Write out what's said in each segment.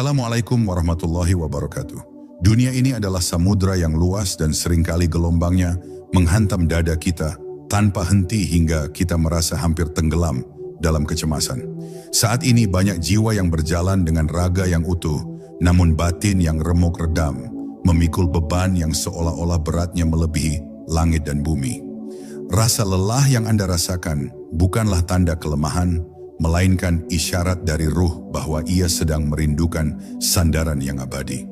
Assalamualaikum warahmatullahi wabarakatuh. Dunia ini adalah samudra yang luas dan seringkali gelombangnya menghantam dada kita tanpa henti hingga kita merasa hampir tenggelam dalam kecemasan. Saat ini banyak jiwa yang berjalan dengan raga yang utuh, namun batin yang remuk redam, memikul beban yang seolah-olah beratnya melebihi langit dan bumi. Rasa lelah yang Anda rasakan bukanlah tanda kelemahan, melainkan isyarat dari ruh bahwa ia sedang merindukan sandaran yang abadi.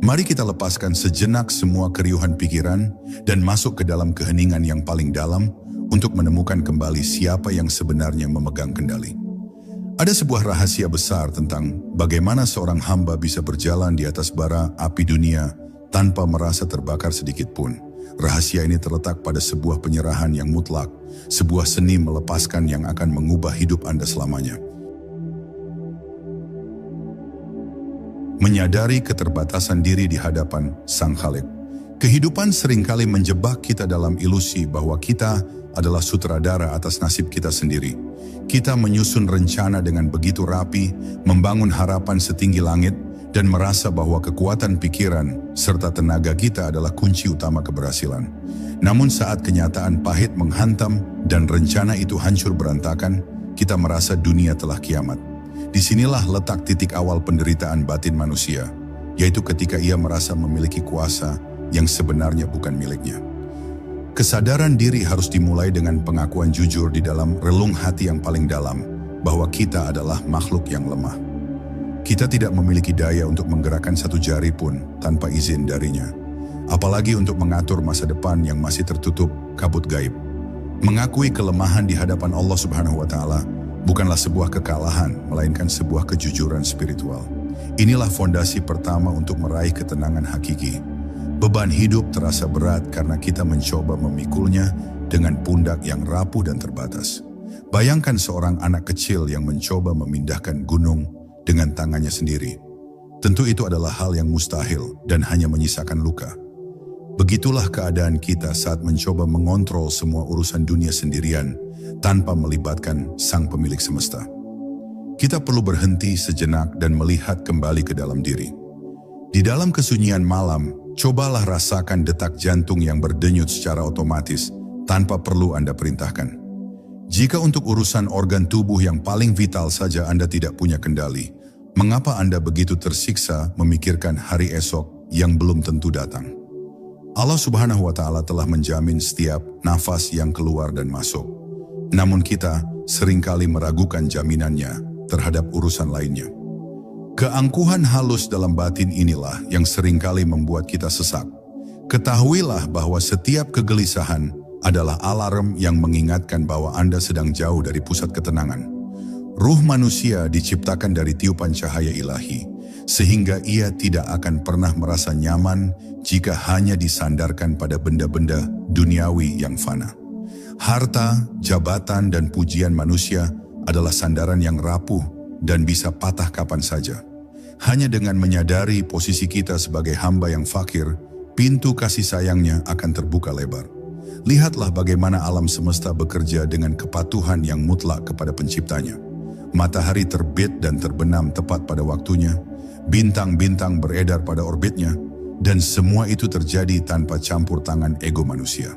Mari kita lepaskan sejenak semua keriuhan pikiran dan masuk ke dalam keheningan yang paling dalam untuk menemukan kembali siapa yang sebenarnya memegang kendali. Ada sebuah rahasia besar tentang bagaimana seorang hamba bisa berjalan di atas bara api dunia tanpa merasa terbakar sedikit pun. Rahasia ini terletak pada sebuah penyerahan yang mutlak, sebuah seni melepaskan yang akan mengubah hidup Anda selamanya. Menyadari keterbatasan diri di hadapan Sang Khalik. Kehidupan seringkali menjebak kita dalam ilusi bahwa kita adalah sutradara atas nasib kita sendiri. Kita menyusun rencana dengan begitu rapi, membangun harapan setinggi langit, dan merasa bahwa kekuatan pikiran serta tenaga kita adalah kunci utama keberhasilan. Namun saat kenyataan pahit menghantam dan rencana itu hancur berantakan, kita merasa dunia telah kiamat. Disinilah letak titik awal penderitaan batin manusia, yaitu ketika ia merasa memiliki kuasa yang sebenarnya bukan miliknya. Kesadaran diri harus dimulai dengan pengakuan jujur di dalam relung hati yang paling dalam, bahwa kita adalah makhluk yang lemah. Kita tidak memiliki daya untuk menggerakkan satu jari pun tanpa izin darinya. Apalagi untuk mengatur masa depan yang masih tertutup kabut gaib. Mengakui kelemahan di hadapan Allah Subhanahu wa Ta'ala bukanlah sebuah kekalahan, melainkan sebuah kejujuran spiritual. Inilah fondasi pertama untuk meraih ketenangan hakiki. Beban hidup terasa berat karena kita mencoba memikulnya dengan pundak yang rapuh dan terbatas. Bayangkan seorang anak kecil yang mencoba memindahkan gunung dengan tangannya sendiri. Tentu itu adalah hal yang mustahil dan hanya menyisakan luka. Begitulah keadaan kita saat mencoba mengontrol semua urusan dunia sendirian tanpa melibatkan Sang Pemilik Semesta. Kita perlu berhenti sejenak dan melihat kembali ke dalam diri. Di dalam kesunyian malam, cobalah rasakan detak jantung yang berdenyut secara otomatis tanpa perlu Anda perintahkan. Jika untuk urusan organ tubuh yang paling vital saja Anda tidak punya kendali, mengapa Anda begitu tersiksa memikirkan hari esok yang belum tentu datang? Allah Subhanahu wa Ta'ala telah menjamin setiap nafas yang keluar dan masuk. Namun kita seringkali meragukan jaminannya terhadap urusan lainnya. Keangkuhan halus dalam batin inilah yang seringkali membuat kita sesak. Ketahuilah bahwa setiap kegelisahan adalah alarm yang mengingatkan bahwa Anda sedang jauh dari pusat ketenangan. Ruh manusia diciptakan dari tiupan cahaya ilahi, sehingga ia tidak akan pernah merasa nyaman jika hanya disandarkan pada benda-benda duniawi yang fana. Harta, jabatan, dan pujian manusia adalah sandaran yang rapuh dan bisa patah kapan saja. Hanya dengan menyadari posisi kita sebagai hamba yang fakir, pintu kasih sayangnya akan terbuka lebar. Lihatlah bagaimana alam semesta bekerja dengan kepatuhan yang mutlak kepada penciptanya. Matahari terbit dan terbenam tepat pada waktunya, bintang-bintang beredar pada orbitnya, dan semua itu terjadi tanpa campur tangan ego manusia.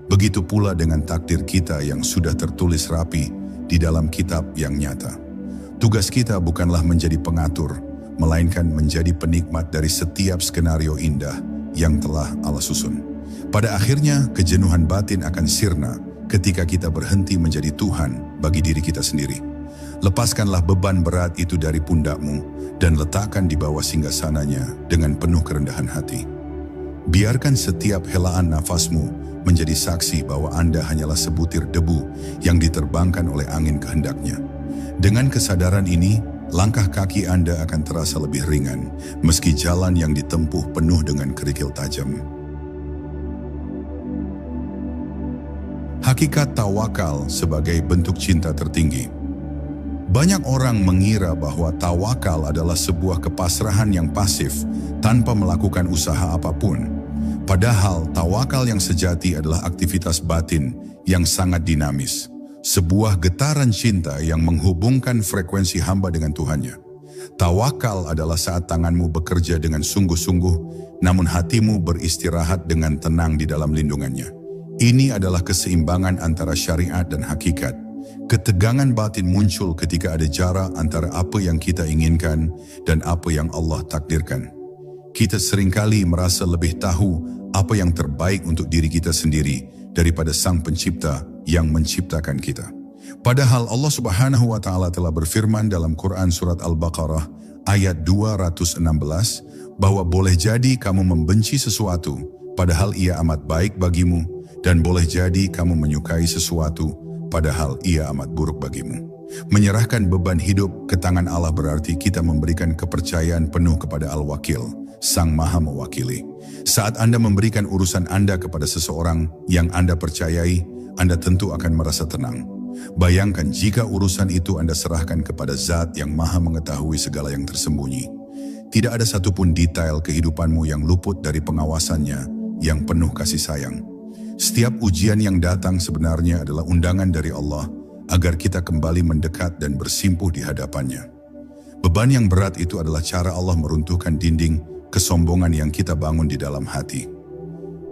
Begitu pula dengan takdir kita yang sudah tertulis rapi di dalam kitab yang nyata. Tugas kita bukanlah menjadi pengatur, melainkan menjadi penikmat dari setiap skenario indah yang telah Allah susun. Pada akhirnya, kejenuhan batin akan sirna ketika kita berhenti menjadi Tuhan bagi diri kita sendiri. Lepaskanlah beban berat itu dari pundakmu dan letakkan di bawah singgasananya dengan penuh kerendahan hati. Biarkan setiap helaan nafasmu menjadi saksi bahwa Anda hanyalah sebutir debu yang diterbangkan oleh angin kehendaknya. Dengan kesadaran ini, langkah kaki Anda akan terasa lebih ringan, meski jalan yang ditempuh penuh dengan kerikil tajam. Hakikat tawakal sebagai bentuk cinta tertinggi. Banyak orang mengira bahwa tawakal adalah sebuah kepasrahan yang pasif tanpa melakukan usaha apapun. Padahal tawakal yang sejati adalah aktivitas batin yang sangat dinamis. Sebuah getaran cinta yang menghubungkan frekuensi hamba dengan Tuhannya. Tawakal adalah saat tanganmu bekerja dengan sungguh-sungguh, namun hatimu beristirahat dengan tenang di dalam lindungannya. Ini adalah keseimbangan antara syariat dan hakikat. Ketegangan batin muncul ketika ada jarak antara apa yang kita inginkan dan apa yang Allah takdirkan. Kita seringkali merasa lebih tahu apa yang terbaik untuk diri kita sendiri daripada Sang Pencipta yang menciptakan kita. Padahal Allah Subhanahu wa Ta'ala telah berfirman dalam Quran Surat Al-Baqarah ayat 216 bahwa boleh jadi kamu membenci sesuatu padahal ia amat baik bagimu, dan boleh jadi kamu menyukai sesuatu padahal ia amat buruk bagimu. Menyerahkan beban hidup ke tangan Allah berarti kita memberikan kepercayaan penuh kepada Al-Wakil, Sang Maha Mewakili. Saat Anda memberikan urusan Anda kepada seseorang yang Anda percayai, Anda tentu akan merasa tenang. Bayangkan jika urusan itu Anda serahkan kepada Zat yang Maha mengetahui segala yang tersembunyi. Tidak ada satupun detail kehidupanmu yang luput dari pengawasannya yang penuh kasih sayang. Setiap ujian yang datang sebenarnya adalah undangan dari Allah agar kita kembali mendekat dan bersimpuh di hadapannya. Beban yang berat itu adalah cara Allah meruntuhkan dinding kesombongan yang kita bangun di dalam hati.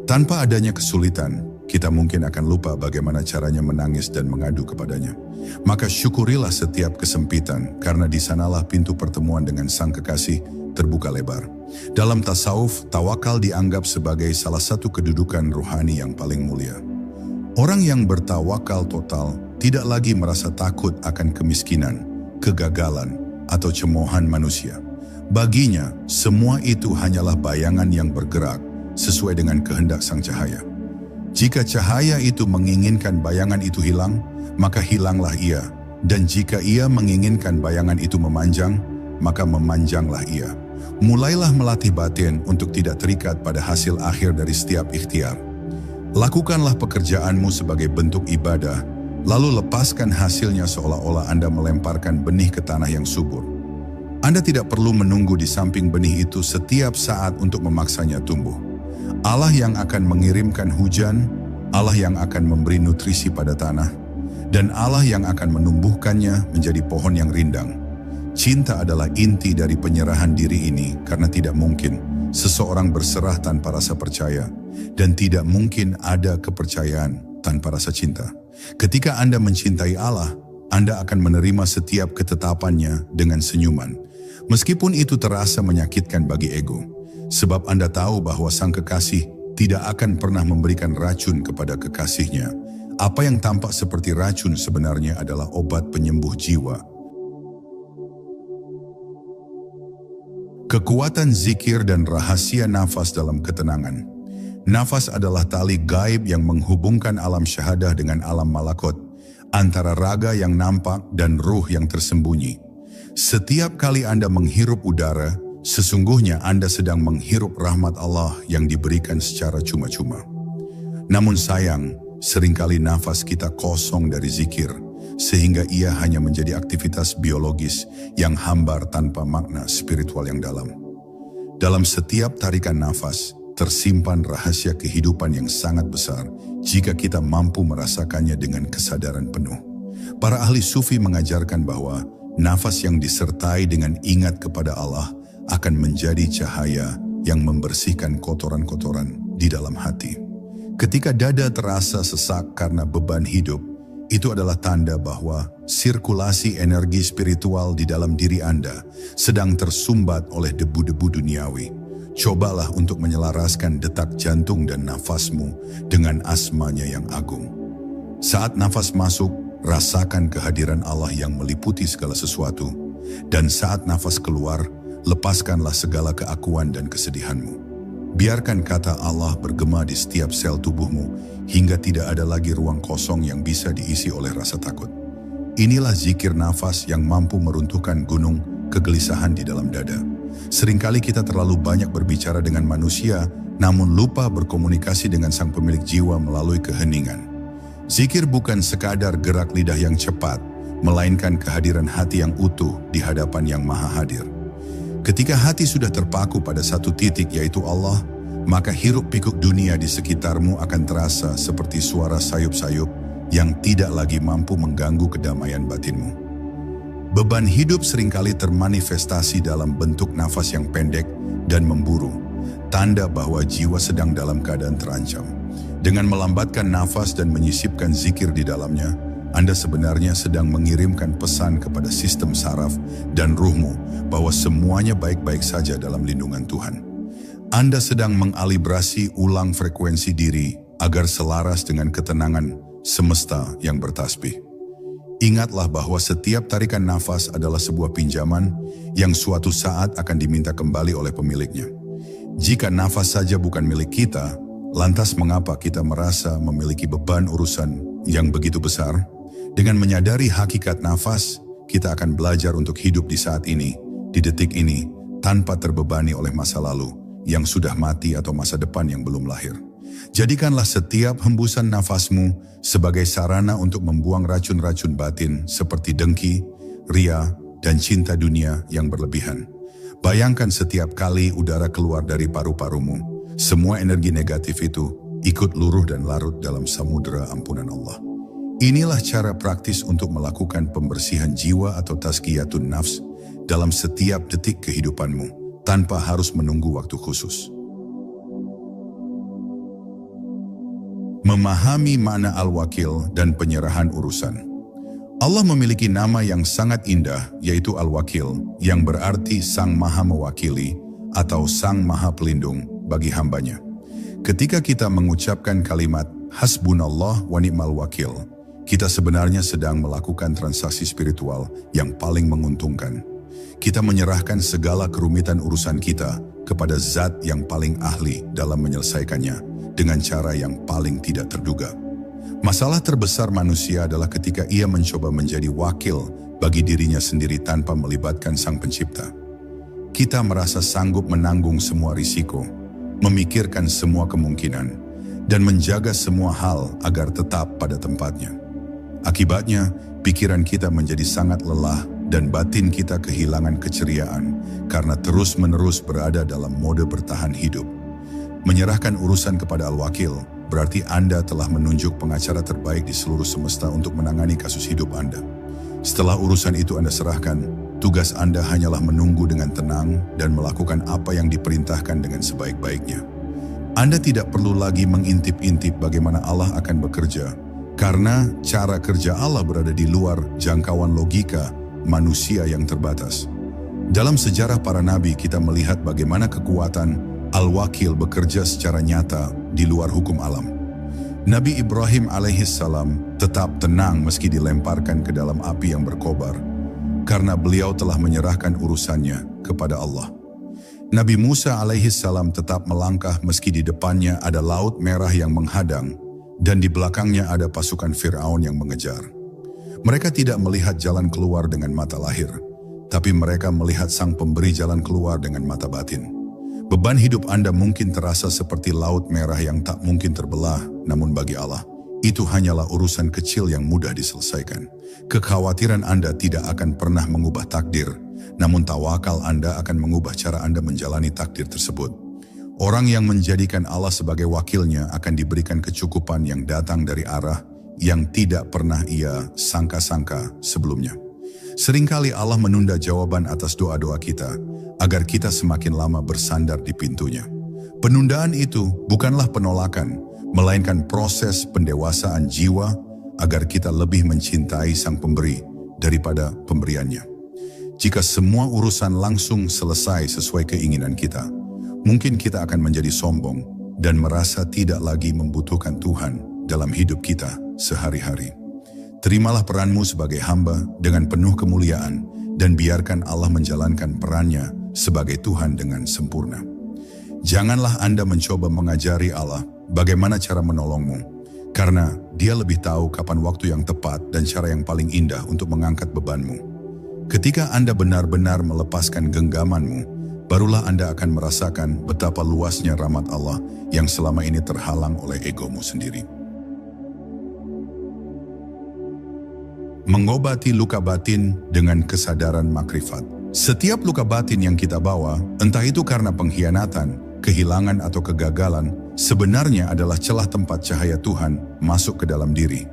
Tanpa adanya kesulitan, kita mungkin akan lupa bagaimana caranya menangis dan mengadu kepadanya. Maka syukurilah setiap kesempitan, karena di sanalah pintu pertemuan dengan Sang Kekasih terbuka lebar. Dalam tasawuf, tawakal dianggap sebagai salah satu kedudukan rohani yang paling mulia. Orang yang bertawakal total tidak lagi merasa takut akan kemiskinan, kegagalan, atau cemoohan manusia. Baginya, semua itu hanyalah bayangan yang bergerak sesuai dengan kehendak Sang Cahaya. Jika cahaya itu menginginkan bayangan itu hilang, maka hilanglah ia. Dan jika ia menginginkan bayangan itu memanjang, maka memanjanglah ia. Mulailah melatih batin untuk tidak terikat pada hasil akhir dari setiap ikhtiar. Lakukanlah pekerjaanmu sebagai bentuk ibadah, lalu lepaskan hasilnya seolah-olah Anda melemparkan benih ke tanah yang subur. Anda tidak perlu menunggu di samping benih itu setiap saat untuk memaksanya tumbuh. Allah yang akan mengirimkan hujan, Allah yang akan memberi nutrisi pada tanah, dan Allah yang akan menumbuhkannya menjadi pohon yang rindang. Cinta adalah inti dari penyerahan diri ini, karena tidak mungkin seseorang berserah tanpa rasa percaya, dan tidak mungkin ada kepercayaan tanpa rasa cinta. Ketika Anda mencintai Allah, Anda akan menerima setiap ketetapannya dengan senyuman, meskipun itu terasa menyakitkan bagi ego. Sebab Anda tahu bahwa Sang Kekasih tidak akan pernah memberikan racun kepada kekasihnya. Apa yang tampak seperti racun sebenarnya adalah obat penyembuh jiwa. Kekuatan zikir dan rahasia nafas dalam ketenangan. Nafas adalah tali gaib yang menghubungkan alam syahadah dengan alam malakut, antara raga yang nampak dan ruh yang tersembunyi. Setiap kali Anda menghirup udara, sesungguhnya Anda sedang menghirup rahmat Allah yang diberikan secara cuma-cuma. Namun sayang, seringkali nafas kita kosong dari zikir, sehingga ia hanya menjadi aktivitas biologis yang hambar tanpa makna spiritual yang dalam. Dalam setiap tarikan nafas, tersimpan rahasia kehidupan yang sangat besar jika kita mampu merasakannya dengan kesadaran penuh. Para ahli sufi mengajarkan bahwa nafas yang disertai dengan ingat kepada Allah akan menjadi cahaya yang membersihkan kotoran-kotoran di dalam hati. Ketika dada terasa sesak karena beban hidup, itu adalah tanda bahwa sirkulasi energi spiritual di dalam diri Anda sedang tersumbat oleh debu-debu duniawi. Cobalah untuk menyelaraskan detak jantung dan nafasmu dengan asmanya yang agung. Saat nafas masuk, rasakan kehadiran Allah yang meliputi segala sesuatu. Dan saat nafas keluar, lepaskanlah segala keakuan dan kesedihanmu. Biarkan kata Allah bergema di setiap sel tubuhmu hingga tidak ada lagi ruang kosong yang bisa diisi oleh rasa takut. Inilah zikir nafas yang mampu meruntuhkan gunung kegelisahan di dalam dada. Seringkali kita terlalu banyak berbicara dengan manusia, namun lupa berkomunikasi dengan Sang Pemilik jiwa melalui keheningan. Zikir bukan sekadar gerak lidah yang cepat, melainkan kehadiran hati yang utuh di hadapan Yang Maha Hadir. Ketika hati sudah terpaku pada satu titik, yaitu Allah, maka hiruk pikuk dunia di sekitarmu akan terasa seperti suara sayup-sayup yang tidak lagi mampu mengganggu kedamaian batinmu. Beban hidup seringkali termanifestasi dalam bentuk nafas yang pendek dan memburu, tanda bahwa jiwa sedang dalam keadaan terancam. Dengan melambatkan nafas dan menyisipkan zikir di dalamnya, Anda sebenarnya sedang mengirimkan pesan kepada sistem saraf dan ruhmu bahwa semuanya baik-baik saja dalam lindungan Tuhan. Anda sedang mengalibrasi ulang frekuensi diri agar selaras dengan ketenangan semesta yang bertasbih. Ingatlah bahwa setiap tarikan nafas adalah sebuah pinjaman yang suatu saat akan diminta kembali oleh pemiliknya. Jika nafas saja bukan milik kita, lantas mengapa kita merasa memiliki beban urusan yang begitu besar? Dengan menyadari hakikat nafas, kita akan belajar untuk hidup di saat ini, di detik ini, tanpa terbebani oleh masa lalu yang sudah mati atau masa depan yang belum lahir. Jadikanlah setiap hembusan nafasmu sebagai sarana untuk membuang racun-racun batin seperti dengki, ria, dan cinta dunia yang berlebihan. Bayangkan setiap kali udara keluar dari paru-parumu, semua energi negatif itu ikut luruh dan larut dalam samudera ampunan Allah. Inilah cara praktis untuk melakukan pembersihan jiwa atau tazkiyatun nafs dalam setiap detik kehidupanmu, tanpa harus menunggu waktu khusus. Memahami makna Al-Wakil dan penyerahan urusan. Allah memiliki nama yang sangat indah, yaitu Al-Wakil, yang berarti Sang Maha Mewakili atau Sang Maha Pelindung bagi hambanya. Ketika kita mengucapkan kalimat Hasbunallah wa ni'mal wakil, kita sebenarnya sedang melakukan transaksi spiritual yang paling menguntungkan. Kita menyerahkan segala kerumitan urusan kita kepada Zat yang paling ahli dalam menyelesaikannya dengan cara yang paling tidak terduga. Masalah terbesar manusia adalah ketika ia mencoba menjadi wakil bagi dirinya sendiri tanpa melibatkan Sang Pencipta. Kita merasa sanggup menanggung semua risiko, memikirkan semua kemungkinan, dan menjaga semua hal agar tetap pada tempatnya. Akibatnya, pikiran kita menjadi sangat lelah dan batin kita kehilangan keceriaan karena terus-menerus berada dalam mode bertahan hidup. Menyerahkan urusan kepada Al-Wakil berarti Anda telah menunjuk pengacara terbaik di seluruh semesta untuk menangani kasus hidup Anda. Setelah urusan itu Anda serahkan, tugas Anda hanyalah menunggu dengan tenang dan melakukan apa yang diperintahkan dengan sebaik-baiknya. Anda tidak perlu lagi mengintip-intip bagaimana Allah akan bekerja, karena cara kerja Allah berada di luar jangkauan logika manusia yang terbatas. Dalam sejarah para nabi kita melihat bagaimana kekuatan Al-Wakil bekerja secara nyata di luar hukum alam. Nabi Ibrahim alaihissalam tetap tenang meski dilemparkan ke dalam api yang berkobar, karena beliau telah menyerahkan urusannya kepada Allah. Nabi Musa alaihissalam tetap melangkah meski di depannya ada laut merah yang menghadang, dan di belakangnya ada pasukan Fir'aun yang mengejar. Mereka tidak melihat jalan keluar dengan mata lahir, tapi mereka melihat Sang Pemberi jalan keluar dengan mata batin. Beban hidup Anda mungkin terasa seperti laut merah yang tak mungkin terbelah, namun bagi Allah, itu hanyalah urusan kecil yang mudah diselesaikan. Kekhawatiran Anda tidak akan pernah mengubah takdir, namun tawakal Anda akan mengubah cara Anda menjalani takdir tersebut. Orang yang menjadikan Allah sebagai wakilnya akan diberikan kecukupan yang datang dari arah yang tidak pernah ia sangka-sangka sebelumnya. Seringkali Allah menunda jawaban atas doa-doa kita, agar kita semakin lama bersandar di pintunya. Penundaan itu bukanlah penolakan, melainkan proses pendewasaan jiwa agar kita lebih mencintai Sang Pemberi daripada pemberiannya. Jika semua urusan langsung selesai sesuai keinginan kita, mungkin kita akan menjadi sombong dan merasa tidak lagi membutuhkan Tuhan dalam hidup kita sehari-hari. Terimalah peranmu sebagai hamba dengan penuh kemuliaan dan biarkan Allah menjalankan perannya sebagai Tuhan dengan sempurna. Janganlah Anda mencoba mengajari Allah bagaimana cara menolongmu, karena Dia lebih tahu kapan waktu yang tepat dan cara yang paling indah untuk mengangkat bebanmu. Ketika Anda benar-benar melepaskan genggamanmu, barulah Anda akan merasakan betapa luasnya rahmat Allah yang selama ini terhalang oleh egomu sendiri. Mengobati luka batin dengan kesadaran makrifat. Setiap luka batin yang kita bawa, entah itu karena pengkhianatan, kehilangan atau kegagalan, sebenarnya adalah celah tempat cahaya Tuhan masuk ke dalam diri.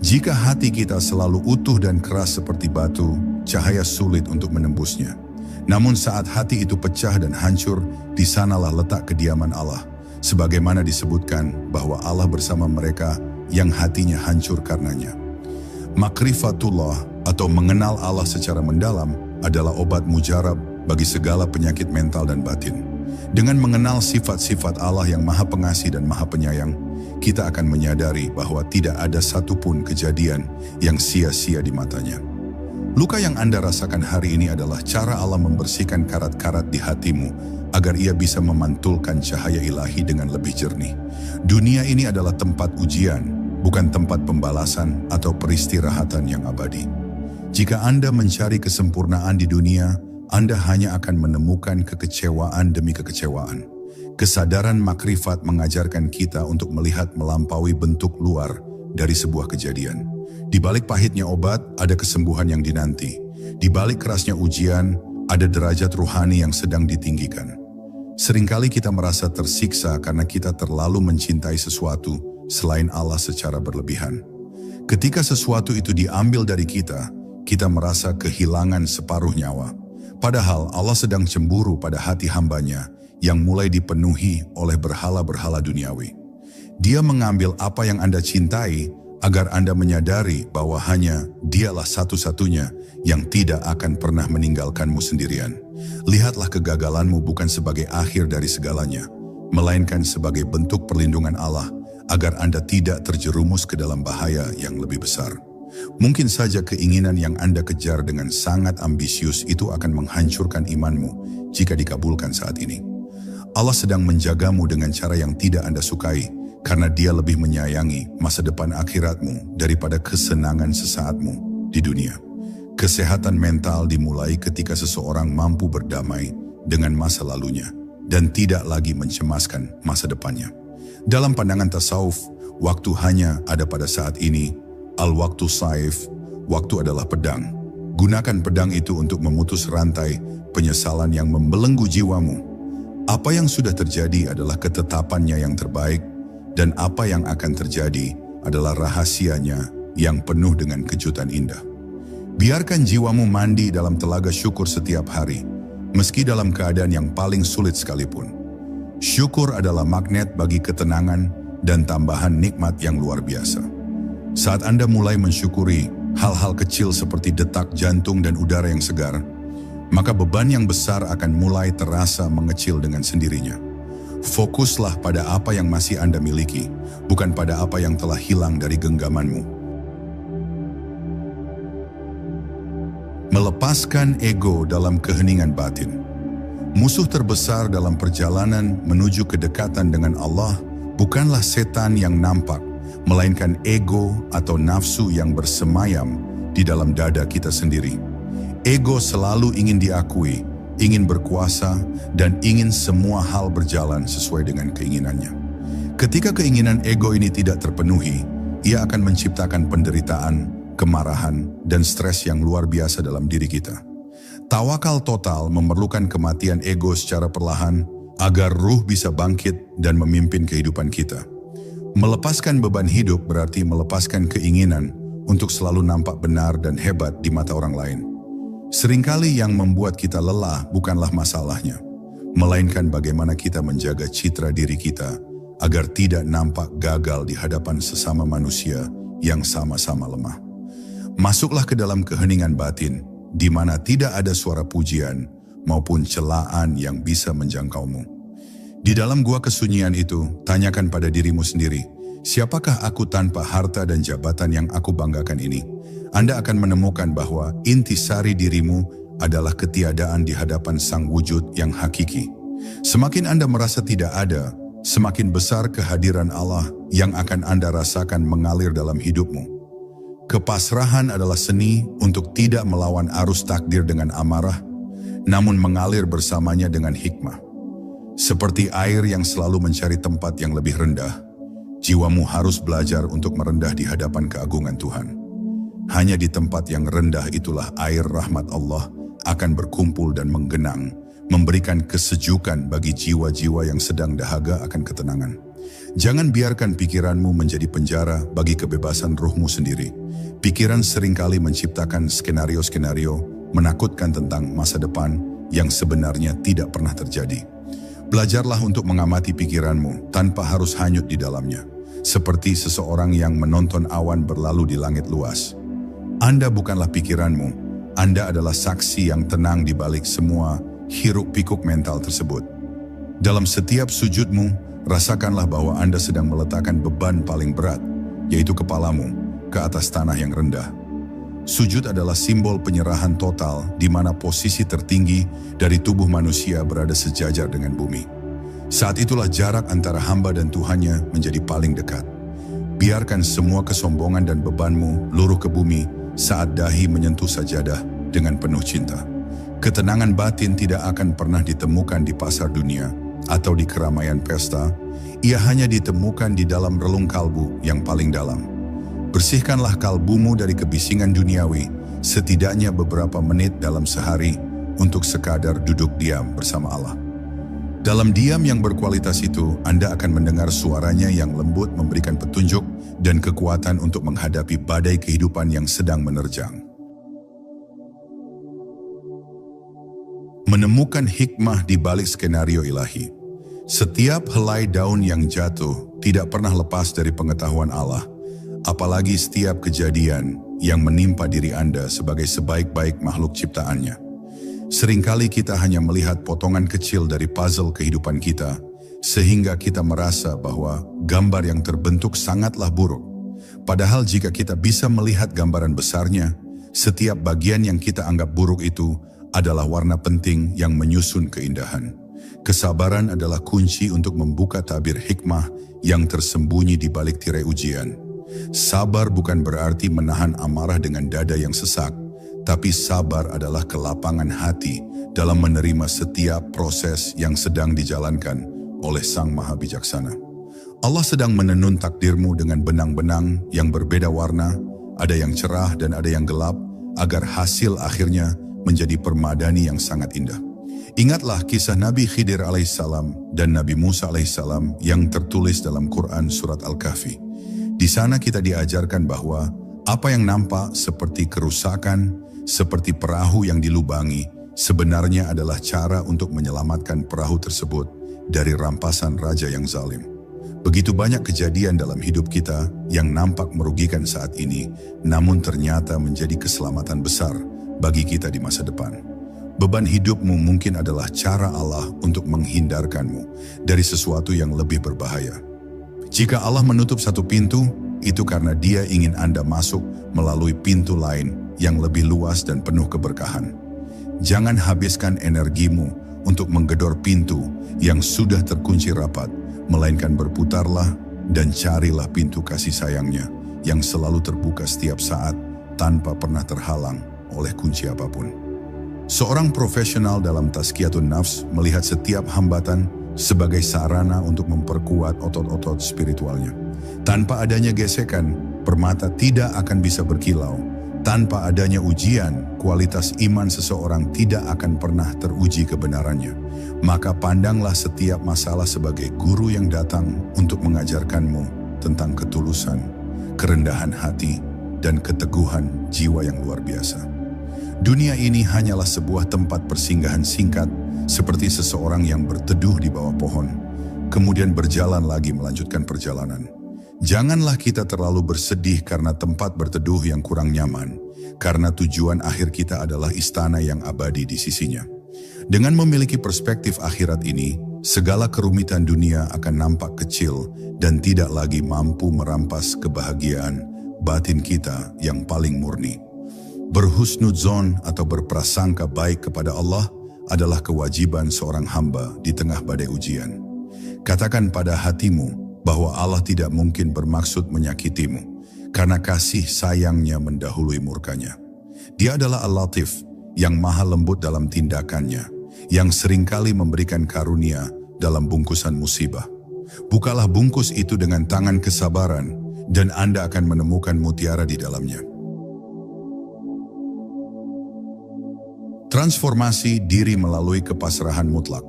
Jika hati kita selalu utuh dan keras seperti batu, cahaya sulit untuk menembusnya. Namun saat hati itu pecah dan hancur, di sanalah letak kediaman Allah. Sebagaimana disebutkan bahwa Allah bersama mereka yang hatinya hancur karenanya. Makrifatullah atau mengenal Allah secara mendalam adalah obat mujarab bagi segala penyakit mental dan batin. Dengan mengenal sifat-sifat Allah yang Maha Pengasih dan Maha Penyayang, kita akan menyadari bahwa tidak ada satupun kejadian yang sia-sia di matanya. Luka yang Anda rasakan hari ini adalah cara Allah membersihkan karat-karat di hatimu agar Ia bisa memantulkan cahaya ilahi dengan lebih jernih. Dunia ini adalah tempat ujian, bukan tempat pembalasan atau peristirahatan yang abadi. Jika Anda mencari kesempurnaan di dunia, Anda hanya akan menemukan kekecewaan demi kekecewaan. Kesadaran makrifat mengajarkan kita untuk melihat melampaui bentuk luar dari sebuah kejadian. Di balik pahitnya obat, ada kesembuhan yang dinanti. Di balik kerasnya ujian, ada derajat ruhani yang sedang ditinggikan. Seringkali kita merasa tersiksa karena kita terlalu mencintai sesuatu selain Allah secara berlebihan. Ketika sesuatu itu diambil dari kita, kita merasa kehilangan separuh nyawa. Padahal Allah sedang cemburu pada hati hambanya yang mulai dipenuhi oleh berhala-berhala duniawi. Dia mengambil apa yang Anda cintai agar Anda menyadari bahwa hanya Dialah satu-satunya yang tidak akan pernah meninggalkanmu sendirian. Lihatlah kegagalanmu bukan sebagai akhir dari segalanya, melainkan sebagai bentuk perlindungan Allah agar Anda tidak terjerumus ke dalam bahaya yang lebih besar. Mungkin saja keinginan yang Anda kejar dengan sangat ambisius itu akan menghancurkan imanmu jika dikabulkan saat ini. Allah sedang menjagamu dengan cara yang tidak Anda sukai, karena Dia lebih menyayangi masa depan akhiratmu daripada kesenangan sesaatmu di dunia. Kesehatan mental dimulai ketika seseorang mampu berdamai dengan masa lalunya dan tidak lagi mencemaskan masa depannya. Dalam pandangan tasawuf, waktu hanya ada pada saat ini. Al-waktu saif, waktu adalah pedang. Gunakan pedang itu untuk memutus rantai penyesalan yang membelenggu jiwamu. Apa yang sudah terjadi adalah ketetapannya yang terbaik, dan apa yang akan terjadi adalah rahasianya yang penuh dengan kejutan indah. Biarkan jiwamu mandi dalam telaga syukur setiap hari, meski dalam keadaan yang paling sulit sekalipun. Syukur adalah magnet bagi ketenangan dan tambahan nikmat yang luar biasa. Saat Anda mulai mensyukuri hal-hal kecil seperti detak jantung dan udara yang segar, maka beban yang besar akan mulai terasa mengecil dengan sendirinya. Fokuslah pada apa yang masih Anda miliki, bukan pada apa yang telah hilang dari genggamanmu. Melepaskan ego dalam keheningan batin. Musuh terbesar dalam perjalanan menuju kedekatan dengan Allah bukanlah setan yang nampak, melainkan ego atau nafsu yang bersemayam di dalam dada kita sendiri. Ego selalu ingin diakui, ingin berkuasa, dan ingin semua hal berjalan sesuai dengan keinginannya. Ketika keinginan ego ini tidak terpenuhi, ia akan menciptakan penderitaan, kemarahan, dan stres yang luar biasa dalam diri kita. Tawakal total memerlukan kematian ego secara perlahan agar ruh bisa bangkit dan memimpin kehidupan kita. Melepaskan beban hidup berarti melepaskan keinginan untuk selalu nampak benar dan hebat di mata orang lain. Seringkali yang membuat kita lelah bukanlah masalahnya, melainkan bagaimana kita menjaga citra diri kita agar tidak nampak gagal di hadapan sesama manusia yang sama-sama lemah. Masuklah ke dalam keheningan batin, di mana tidak ada suara pujian maupun celaan yang bisa menjangkaumu. Di dalam gua kesunyian itu, tanyakan pada dirimu sendiri, siapakah aku tanpa harta dan jabatan yang aku banggakan ini? Anda akan menemukan bahwa intisari dirimu adalah ketiadaan di hadapan Sang Wujud yang hakiki. Semakin Anda merasa tidak ada, semakin besar kehadiran Allah yang akan Anda rasakan mengalir dalam hidupmu. Kepasrahan adalah seni untuk tidak melawan arus takdir dengan amarah, namun mengalir bersamanya dengan hikmah. Seperti air yang selalu mencari tempat yang lebih rendah, jiwamu harus belajar untuk merendah di hadapan keagungan Tuhan. Hanya di tempat yang rendah itulah air rahmat Allah akan berkumpul dan menggenang, memberikan kesejukan bagi jiwa-jiwa yang sedang dahaga akan ketenangan. Jangan biarkan pikiranmu menjadi penjara bagi kebebasan ruhmu sendiri. Pikiran seringkali menciptakan skenario-skenario menakutkan tentang masa depan yang sebenarnya tidak pernah terjadi. Belajarlah untuk mengamati pikiranmu tanpa harus hanyut di dalamnya, seperti seseorang yang menonton awan berlalu di langit luas. Anda bukanlah pikiranmu, Anda adalah saksi yang tenang di balik semua hiruk-pikuk mental tersebut. Dalam setiap sujudmu, rasakanlah bahwa Anda sedang meletakkan beban paling berat, yaitu kepalamu, ke atas tanah yang rendah. Sujud adalah simbol penyerahan total di mana posisi tertinggi dari tubuh manusia berada sejajar dengan bumi. Saat itulah jarak antara hamba dan Tuhannya menjadi paling dekat. Biarkan semua kesombongan dan bebanmu luruh ke bumi saat dahi menyentuh sajadah dengan penuh cinta. Ketenangan batin tidak akan pernah ditemukan di pasar dunia atau di keramaian pesta, ia hanya ditemukan di dalam relung kalbu yang paling dalam. Bersihkanlah kalbumu dari kebisingan duniawi, setidaknya beberapa menit dalam sehari untuk sekadar duduk diam bersama Allah. Dalam diam yang berkualitas itu, Anda akan mendengar suaranya yang lembut memberikan petunjuk dan kekuatan untuk menghadapi badai kehidupan yang sedang menerjang. Menemukan hikmah di balik skenario ilahi. Setiap helai daun yang jatuh tidak pernah lepas dari pengetahuan Allah, apalagi setiap kejadian yang menimpa diri Anda sebagai sebaik-baik makhluk ciptaannya. Seringkali kita hanya melihat potongan kecil dari puzzle kehidupan kita, sehingga kita merasa bahwa gambar yang terbentuk sangatlah buruk. Padahal jika kita bisa melihat gambaran besarnya, setiap bagian yang kita anggap buruk itu adalah warna penting yang menyusun keindahan. Kesabaran adalah kunci untuk membuka tabir hikmah yang tersembunyi di balik tirai ujian. Sabar bukan berarti menahan amarah dengan dada yang sesak, tapi sabar adalah kelapangan hati dalam menerima setiap proses yang sedang dijalankan oleh Sang Maha Bijaksana. Allah sedang menenun takdirmu dengan benang-benang yang berbeda warna, ada yang cerah dan ada yang gelap, agar hasil akhirnya menjadi permadani yang sangat indah. Ingatlah kisah Nabi Khidir alaihissalam dan Nabi Musa alaihissalam yang tertulis dalam Quran Surat Al-Kahfi. Di sana kita diajarkan bahwa apa yang nampak seperti kerusakan, seperti perahu yang dilubangi, sebenarnya adalah cara untuk menyelamatkan perahu tersebut dari rampasan raja yang zalim. Begitu banyak kejadian dalam hidup kita yang nampak merugikan saat ini, namun ternyata menjadi keselamatan besar bagi kita di masa depan. Beban hidupmu mungkin adalah cara Allah untuk menghindarkanmu dari sesuatu yang lebih berbahaya. Jika Allah menutup satu pintu, itu karena Dia ingin Anda masuk melalui pintu lain yang lebih luas dan penuh keberkahan. Jangan habiskan energimu untuk menggedor pintu yang sudah terkunci rapat, melainkan berputarlah dan carilah pintu kasih sayangnya yang selalu terbuka setiap saat tanpa pernah terhalang oleh kunci apapun. Seorang profesional dalam tazkiyatun nafs melihat setiap hambatan sebagai sarana untuk memperkuat otot-otot spiritualnya. Tanpa adanya gesekan, permata tidak akan bisa berkilau. Tanpa adanya ujian, kualitas iman seseorang tidak akan pernah teruji kebenarannya. Maka pandanglah setiap masalah sebagai guru yang datang untuk mengajarkanmu tentang ketulusan, kerendahan hati, dan keteguhan jiwa yang luar biasa. Dunia ini hanyalah sebuah tempat persinggahan singkat, seperti seseorang yang berteduh di bawah pohon, kemudian berjalan lagi melanjutkan perjalanan. Janganlah kita terlalu bersedih karena tempat berteduh yang kurang nyaman, karena tujuan akhir kita adalah istana yang abadi di sisinya. Dengan memiliki perspektif akhirat ini, segala kerumitan dunia akan nampak kecil dan tidak lagi mampu merampas kebahagiaan batin kita yang paling murni. Berhusnudzon atau berprasangka baik kepada Allah adalah kewajiban seorang hamba di tengah badai ujian. Katakan pada hatimu bahwa Allah tidak mungkin bermaksud menyakitimu, karena kasih sayangnya mendahului murkanya. Dia adalah Al-Latif, yang maha lembut dalam tindakannya, yang seringkali memberikan karunia dalam bungkusan musibah. Bukalah bungkus itu dengan tangan kesabaran, dan Anda akan menemukan mutiara di dalamnya. Transformasi diri melalui kepasrahan mutlak.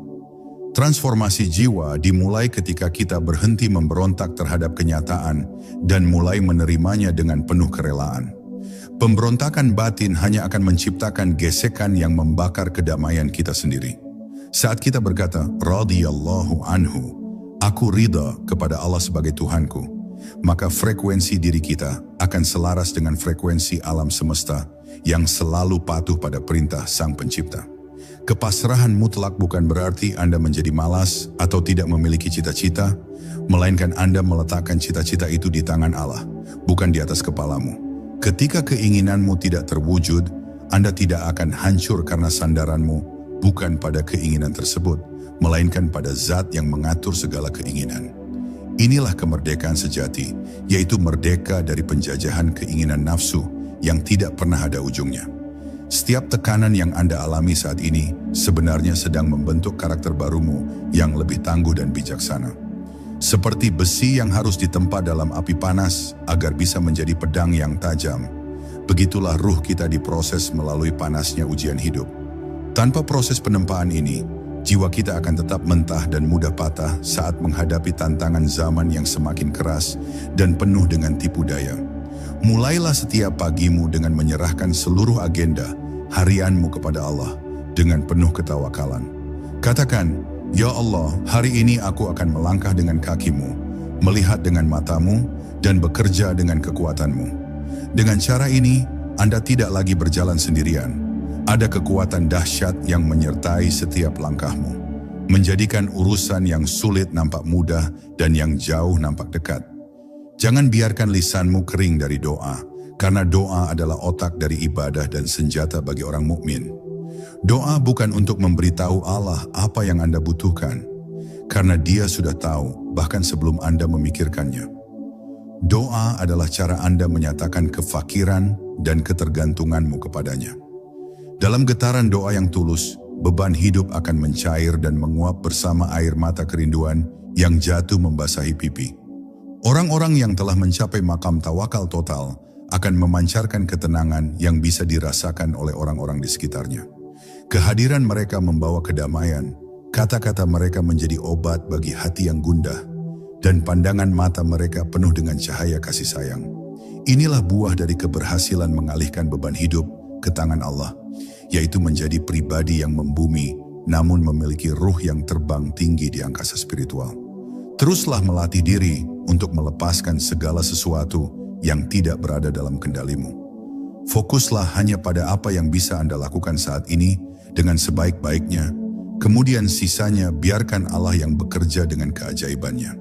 Transformasi jiwa dimulai ketika kita berhenti memberontak terhadap kenyataan dan mulai menerimanya dengan penuh kerelaan. Pemberontakan batin hanya akan menciptakan gesekan yang membakar kedamaian kita sendiri. Saat kita berkata, radhiyallahu anhu, aku ridha kepada Allah sebagai Tuhanku, maka frekuensi diri kita akan selaras dengan frekuensi alam semesta yang selalu patuh pada perintah Sang Pencipta. Kepasrahan mutlak bukan berarti Anda menjadi malas atau tidak memiliki cita-cita, melainkan Anda meletakkan cita-cita itu di tangan Allah, bukan di atas kepalamu. Ketika keinginanmu tidak terwujud, Anda tidak akan hancur karena sandaranmu bukan pada keinginan tersebut, melainkan pada Zat yang mengatur segala keinginan. Inilah kemerdekaan sejati, yaitu merdeka dari penjajahan keinginan nafsu yang tidak pernah ada ujungnya. Setiap tekanan yang Anda alami saat ini sebenarnya sedang membentuk karakter barumu yang lebih tangguh dan bijaksana. Seperti besi yang harus ditempa dalam api panas agar bisa menjadi pedang yang tajam, begitulah ruh kita diproses melalui panasnya ujian hidup. Tanpa proses penempaan ini, jiwa kita akan tetap mentah dan mudah patah saat menghadapi tantangan zaman yang semakin keras dan penuh dengan tipu daya. Mulailah setiap pagimu dengan menyerahkan seluruh agenda harianmu kepada Allah dengan penuh ketawakalan. Katakan, ya Allah, hari ini aku akan melangkah dengan kakimu, melihat dengan matamu, dan bekerja dengan kekuatanmu. Dengan cara ini, Anda tidak lagi berjalan sendirian. Ada kekuatan dahsyat yang menyertai setiap langkahmu, menjadikan urusan yang sulit nampak mudah dan yang jauh nampak dekat. Jangan biarkan lisanmu kering dari doa, karena doa adalah otak dari ibadah dan senjata bagi orang mukmin. Doa bukan untuk memberitahu Allah apa yang Anda butuhkan, karena Dia sudah tahu bahkan sebelum Anda memikirkannya. Doa adalah cara Anda menyatakan kefakiran dan ketergantunganmu kepadanya. Dalam getaran doa yang tulus, beban hidup akan mencair dan menguap bersama air mata kerinduan yang jatuh membasahi pipi. Orang-orang yang telah mencapai makam tawakal total akan memancarkan ketenangan yang bisa dirasakan oleh orang-orang di sekitarnya. Kehadiran mereka membawa kedamaian, kata-kata mereka menjadi obat bagi hati yang gundah, dan pandangan mata mereka penuh dengan cahaya kasih sayang. Inilah buah dari keberhasilan mengalihkan beban hidup ke tangan Allah, yaitu menjadi pribadi yang membumi, namun memiliki ruh yang terbang tinggi di angkasa spiritual. Teruslah melatih diri untuk melepaskan segala sesuatu yang tidak berada dalam kendalimu. Fokuslah hanya pada apa yang bisa Anda lakukan saat ini dengan sebaik-baiknya, kemudian sisanya biarkan Allah yang bekerja dengan keajaibannya.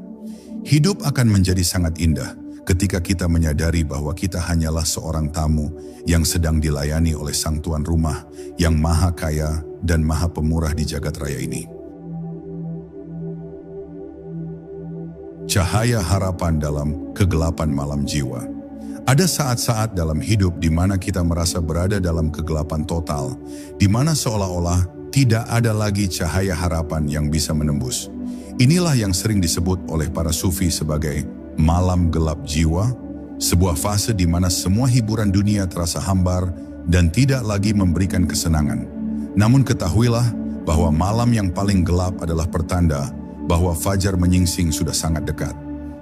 Hidup akan menjadi sangat indah ketika kita menyadari bahwa kita hanyalah seorang tamu yang sedang dilayani oleh Sang Tuan Rumah yang maha kaya dan maha pemurah di jagat raya ini. Cahaya harapan dalam kegelapan malam jiwa. Ada saat-saat dalam hidup di mana kita merasa berada dalam kegelapan total, di mana seolah-olah tidak ada lagi cahaya harapan yang bisa menembus. Inilah yang sering disebut oleh para sufi sebagai malam gelap jiwa, sebuah fase di mana semua hiburan dunia terasa hambar dan tidak lagi memberikan kesenangan. Namun ketahuilah bahwa malam yang paling gelap adalah pertanda bahwa fajar menyingsing sudah sangat dekat.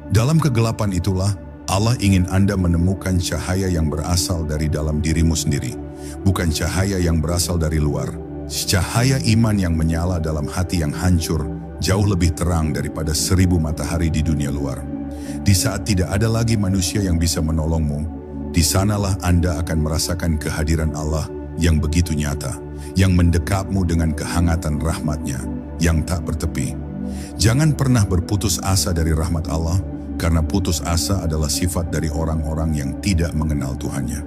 Dalam kegelapan itulah Allah ingin Anda menemukan cahaya yang berasal dari dalam dirimu sendiri, bukan cahaya yang berasal dari luar. Cahaya iman yang menyala dalam hati yang hancur jauh lebih terang daripada 1000 matahari di dunia luar. Di saat tidak ada lagi manusia yang bisa menolongmu, di sanalah Anda akan merasakan kehadiran Allah yang begitu nyata, yang mendekapmu dengan kehangatan rahmat-Nya yang tak bertepi. Jangan pernah berputus asa dari rahmat Allah, karena putus asa adalah sifat dari orang-orang yang tidak mengenal Tuhannya.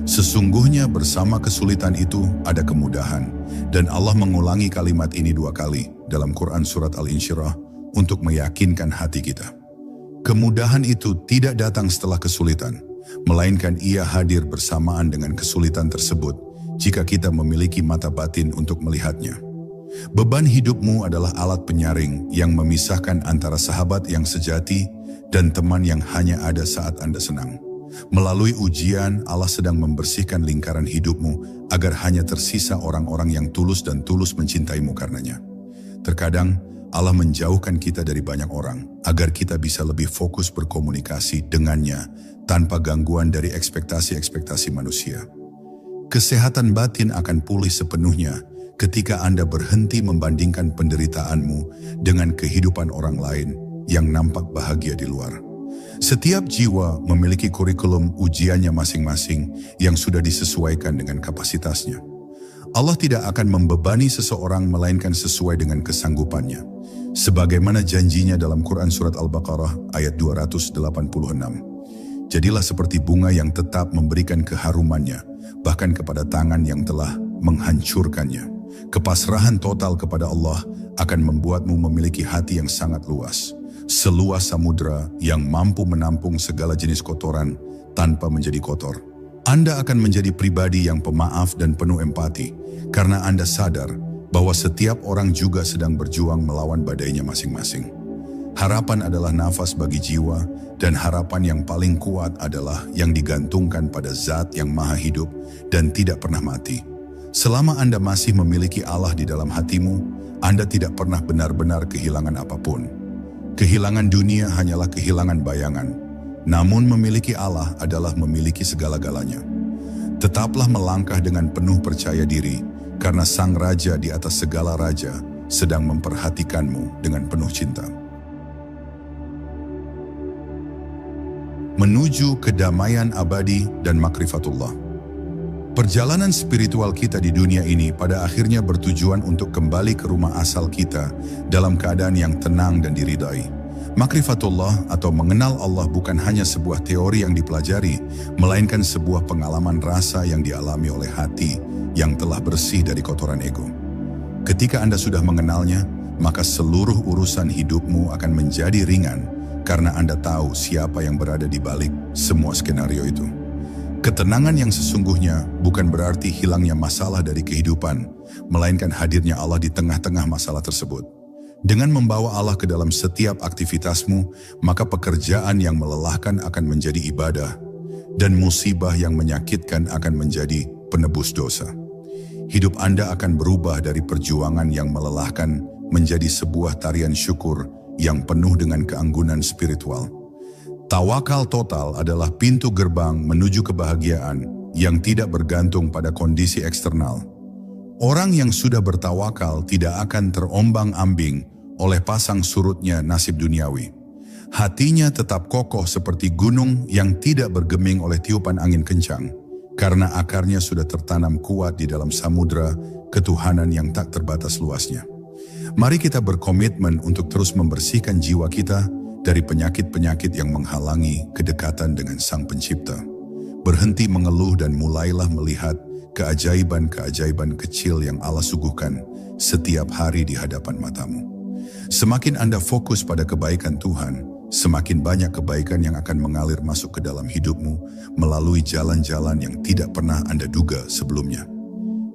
Sesungguhnya bersama kesulitan itu ada kemudahan, dan Allah mengulangi kalimat ini 2 kali dalam Quran Surat Al-Insyirah untuk meyakinkan hati kita. Kemudahan itu tidak datang setelah kesulitan, melainkan ia hadir bersamaan dengan kesulitan tersebut jika kita memiliki mata batin untuk melihatnya. Beban hidupmu adalah alat penyaring yang memisahkan antara sahabat yang sejati dan teman yang hanya ada saat Anda senang. Melalui ujian, Allah sedang membersihkan lingkaran hidupmu agar hanya tersisa orang-orang yang tulus dan tulus mencintaimu karenanya. Terkadang, Allah menjauhkan kita dari banyak orang agar kita bisa lebih fokus berkomunikasi dengannya tanpa gangguan dari ekspektasi-ekspektasi manusia. Kesehatan batin akan pulih sepenuhnya ketika Anda berhenti membandingkan penderitaanmu dengan kehidupan orang lain yang nampak bahagia di luar. Setiap jiwa memiliki kurikulum ujiannya masing-masing yang sudah disesuaikan dengan kapasitasnya. Allah tidak akan membebani seseorang melainkan sesuai dengan kesanggupannya. Sebagaimana janjinya dalam Quran Surat Al-Baqarah ayat 286. Jadilah seperti bunga yang tetap memberikan keharumannya, bahkan kepada tangan yang telah menghancurkannya. Kepasrahan total kepada Allah akan membuatmu memiliki hati yang sangat luas. Seluas samudra yang mampu menampung segala jenis kotoran tanpa menjadi kotor. Anda akan menjadi pribadi yang pemaaf dan penuh empati karena Anda sadar bahwa setiap orang juga sedang berjuang melawan badainya masing-masing. Harapan adalah nafas bagi jiwa dan harapan yang paling kuat adalah yang digantungkan pada Zat yang Maha Hidup dan tidak pernah mati. Selama Anda masih memiliki Allah di dalam hatimu, Anda tidak pernah benar-benar kehilangan apapun. Kehilangan dunia hanyalah kehilangan bayangan. Namun memiliki Allah adalah memiliki segala-galanya. Tetaplah melangkah dengan penuh percaya diri, karena Sang Raja di atas segala raja sedang memperhatikanmu dengan penuh cinta. Menuju kedamaian abadi dan makrifatullah. Perjalanan spiritual kita di dunia ini pada akhirnya bertujuan untuk kembali ke rumah asal kita dalam keadaan yang tenang dan diridai. Makrifatullah atau mengenal Allah bukan hanya sebuah teori yang dipelajari, melainkan sebuah pengalaman rasa yang dialami oleh hati yang telah bersih dari kotoran ego. Ketika Anda sudah mengenalnya, maka seluruh urusan hidupmu akan menjadi ringan karena Anda tahu siapa yang berada di balik semua skenario itu. Ketenangan yang sesungguhnya bukan berarti hilangnya masalah dari kehidupan, melainkan hadirnya Allah di tengah-tengah masalah tersebut. Dengan membawa Allah ke dalam setiap aktivitasmu, maka pekerjaan yang melelahkan akan menjadi ibadah, dan musibah yang menyakitkan akan menjadi penebus dosa. Hidup Anda akan berubah dari perjuangan yang melelahkan menjadi sebuah tarian syukur yang penuh dengan keanggunan spiritual. Tawakal total adalah pintu gerbang menuju kebahagiaan yang tidak bergantung pada kondisi eksternal. Orang yang sudah bertawakal tidak akan terombang-ambing oleh pasang surutnya nasib duniawi. Hatinya tetap kokoh seperti gunung yang tidak bergeming oleh tiupan angin kencang, karena akarnya sudah tertanam kuat di dalam samudra ketuhanan yang tak terbatas luasnya. Mari kita berkomitmen untuk terus membersihkan jiwa kita dari penyakit-penyakit yang menghalangi kedekatan dengan Sang Pencipta. Berhenti mengeluh dan mulailah melihat keajaiban-keajaiban kecil yang Allah suguhkan setiap hari di hadapan matamu. Semakin Anda fokus pada kebaikan Tuhan, semakin banyak kebaikan yang akan mengalir masuk ke dalam hidupmu melalui jalan-jalan yang tidak pernah Anda duga sebelumnya.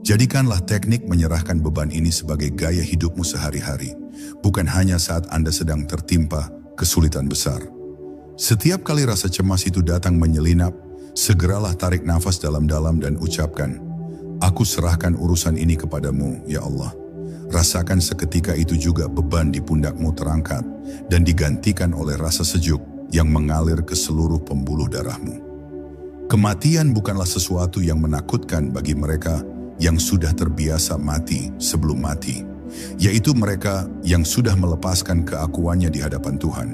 Jadikanlah teknik menyerahkan beban ini sebagai gaya hidupmu sehari-hari, bukan hanya saat Anda sedang tertimpa kesulitan besar. Setiap kali rasa cemas itu datang menyelinap, segeralah tarik nafas dalam-dalam dan ucapkan, "Aku serahkan urusan ini kepadamu, ya Allah." Rasakan seketika itu juga beban di pundakmu terangkat dan digantikan oleh rasa sejuk yang mengalir ke seluruh pembuluh darahmu. Kematian bukanlah sesuatu yang menakutkan bagi mereka yang sudah terbiasa mati sebelum mati, yaitu mereka yang sudah melepaskan keakuannya di hadapan Tuhan.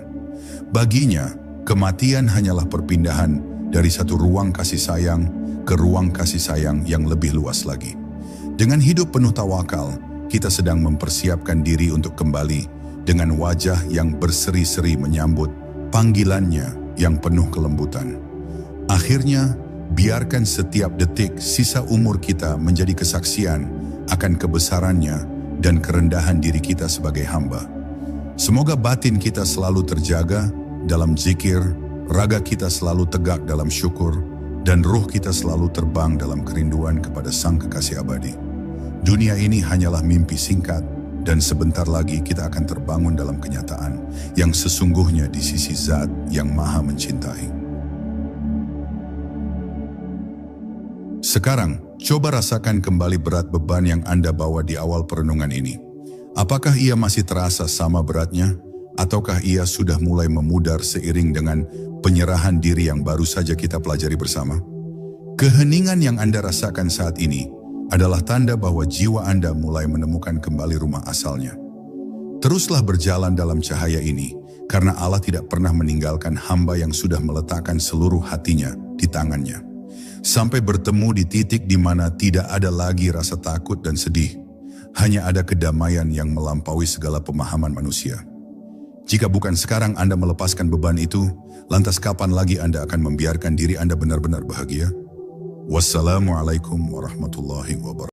Baginya, kematian hanyalah perpindahan dari satu ruang kasih sayang ke ruang kasih sayang yang lebih luas lagi. Dengan hidup penuh tawakal, kita sedang mempersiapkan diri untuk kembali dengan wajah yang berseri-seri menyambut panggilannya yang penuh kelembutan. Akhirnya, biarkan setiap detik sisa umur kita menjadi kesaksian akan kebesarannya dan kerendahan diri kita sebagai hamba. Semoga batin kita selalu terjaga dalam zikir, raga kita selalu tegak dalam syukur, dan ruh kita selalu terbang dalam kerinduan kepada Sang Kekasih Abadi. Dunia ini hanyalah mimpi singkat, dan sebentar lagi kita akan terbangun dalam kenyataan yang sesungguhnya di sisi Zat yang Maha Mencintai. Sekarang, coba rasakan kembali berat beban yang Anda bawa di awal perenungan ini. Apakah ia masih terasa sama beratnya? Ataukah ia sudah mulai memudar seiring dengan penyerahan diri yang baru saja kita pelajari bersama? Keheningan yang Anda rasakan saat ini adalah tanda bahwa jiwa Anda mulai menemukan kembali rumah asalnya. Teruslah berjalan dalam cahaya ini, karena Allah tidak pernah meninggalkan hamba yang sudah meletakkan seluruh hatinya di tangannya. Sampai bertemu di titik di mana tidak ada lagi rasa takut dan sedih. Hanya ada kedamaian yang melampaui segala pemahaman manusia. Jika bukan sekarang Anda melepaskan beban itu, lantas kapan lagi Anda akan membiarkan diri Anda benar-benar bahagia? Wassalamualaikum warahmatullahi wabarakatuh.